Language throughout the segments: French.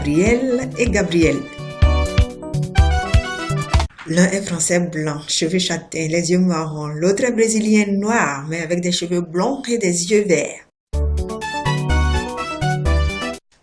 Gabriel et Gabriel. L'un est français blanc, cheveux châtains, les yeux marrons. L'autre est brésilien noir, mais avec des cheveux blonds et des yeux verts.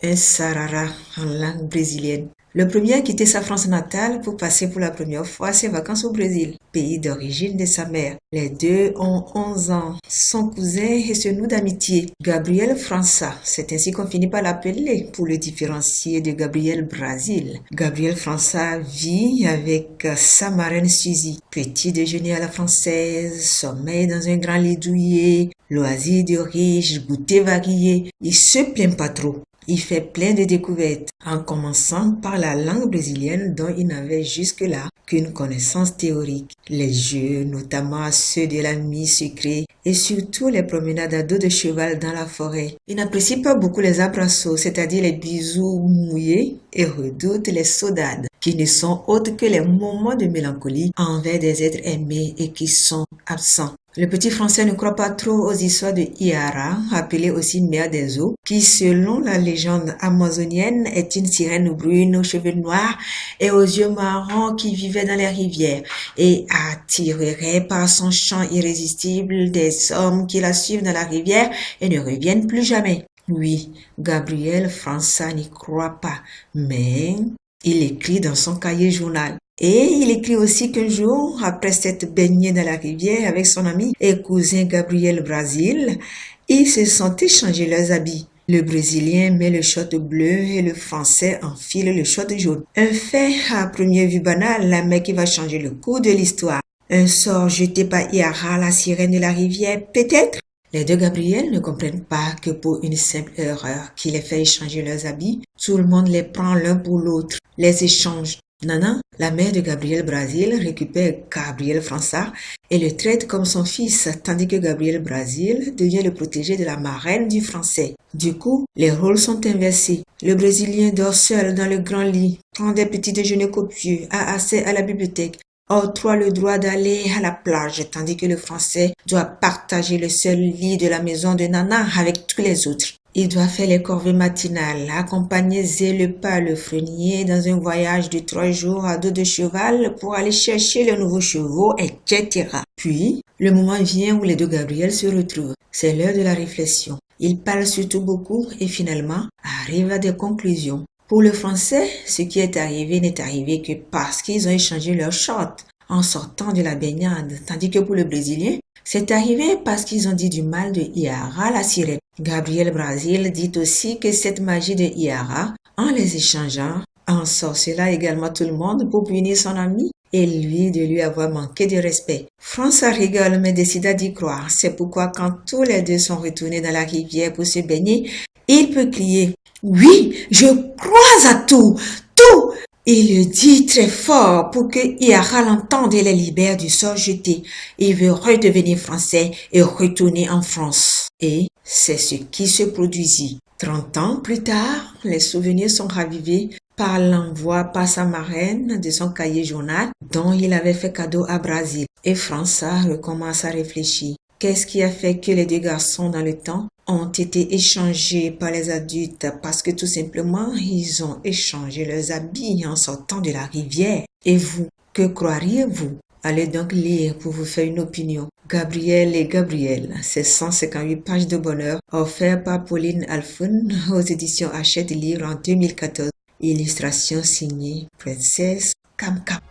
Un sarara en langue brésilienne. Le premier a quitté sa France natale pour passer pour la première fois ses vacances au Brésil, pays d'origine de sa mère. Les deux ont 11 ans, sont cousins et se nouent d'amitié. Gabriel França, c'est ainsi qu'on finit par l'appeler pour le différencier de Gabriel Brasil. Gabriel França vit avec sa marraine Suzy. Petit déjeuner à la française, sommeil dans un grand lit douillet, loisirs de riches, goûter variés. Il se plaint pas trop. Il fait plein de découvertes, en commençant par la langue brésilienne dont il n'avait jusque-là qu'une connaissance théorique. Les jeux, notamment ceux de la mise sucrée, et surtout les promenades à dos de cheval dans la forêt. Il n'apprécie pas beaucoup les abraços, c'est-à-dire les bisous mouillés, et redoute les saudades, qui ne sont autres que les moments de mélancolie envers des êtres aimés et qui sont absents. Le petit français ne croit pas trop aux histoires de Iara, appelée aussi mère des eaux, qui selon la légende amazonienne est une sirène brune aux cheveux noirs et aux yeux marrons qui vivait dans les rivières et attirerait par son chant irrésistible des hommes qui la suivent dans la rivière et ne reviennent plus jamais. Oui, Gabriel França n'y croit pas, mais il écrit dans son cahier journal. Et il écrit aussi qu'un jour, après s'être baigné dans la rivière avec son ami et cousin Gabriel Brasil, ils se sont échangés leurs habits. Le Brésilien met le short bleu et le Français enfile le short jaune. Un fait à première vue banal, mais qui va changer le cours de l'histoire. Un sort jeté par Iara, la sirène de la rivière, peut-être? Les deux Gabriel ne comprennent pas que pour une simple erreur qui les fait échanger leurs habits, tout le monde les prend l'un pour l'autre, les échange. Nana, la mère de Gabriel Brasil, récupère Gabriel França et le traite comme son fils, tandis que Gabriel Brasil devient le protégé de la marraine du Français. Du coup, les rôles sont inversés. Le Brésilien dort seul dans le grand lit, prend des petits déjeuners copieux, a accès à la bibliothèque, octroie le droit d'aller à la plage, tandis que le Français doit partager le seul lit de la maison de Nana avec tous les autres. Il doit faire les corvées matinales, accompagner Zé pas le frenier dans un voyage de 3 jours à dos de cheval pour aller chercher les nouveaux chevaux, etc. Puis, le moment vient où les deux Gabriel se retrouvent. C'est l'heure de la réflexion. Ils parlent surtout beaucoup et finalement arrivent à des conclusions. Pour le Français, ce qui est arrivé n'est arrivé que parce qu'ils ont échangé leurs shorts en sortant de la baignade, tandis que pour le Brésilien, c'est arrivé parce qu'ils ont dit du mal de Iara, la sirène. Gabriel Brasil dit aussi que cette magie de Iara, en les échangeant, ensorcela également tout le monde pour punir son ami et lui de lui avoir manqué de respect. François rigole mais décida d'y croire. C'est pourquoi quand tous les deux sont retournés dans la rivière pour se baigner, il peut crier « Oui, je crois à tout, tout !» Il le dit très fort pour que Iara l'entende et les libère du sort jeté. Il veut redevenir français et retourner en France. Et c'est ce qui se produisit. 30 ans plus tard, les souvenirs sont ravivés par l'envoi par sa marraine de son cahier journal dont il avait fait cadeau à Brasil. Et François recommence à réfléchir. Qu'est-ce qui a fait que les deux garçons dans le temps ont été échangés par les adultes parce que tout simplement ils ont échangé leurs habits en sortant de la rivière. Et vous, que croiriez-vous? Allez donc lire pour vous faire une opinion. Gabriel et Gabriel, c'est 158 pages de bonheur offerts par Pauline Alphon aux éditions Hachette Lire en 2014. Illustration signée Princesse Camcap.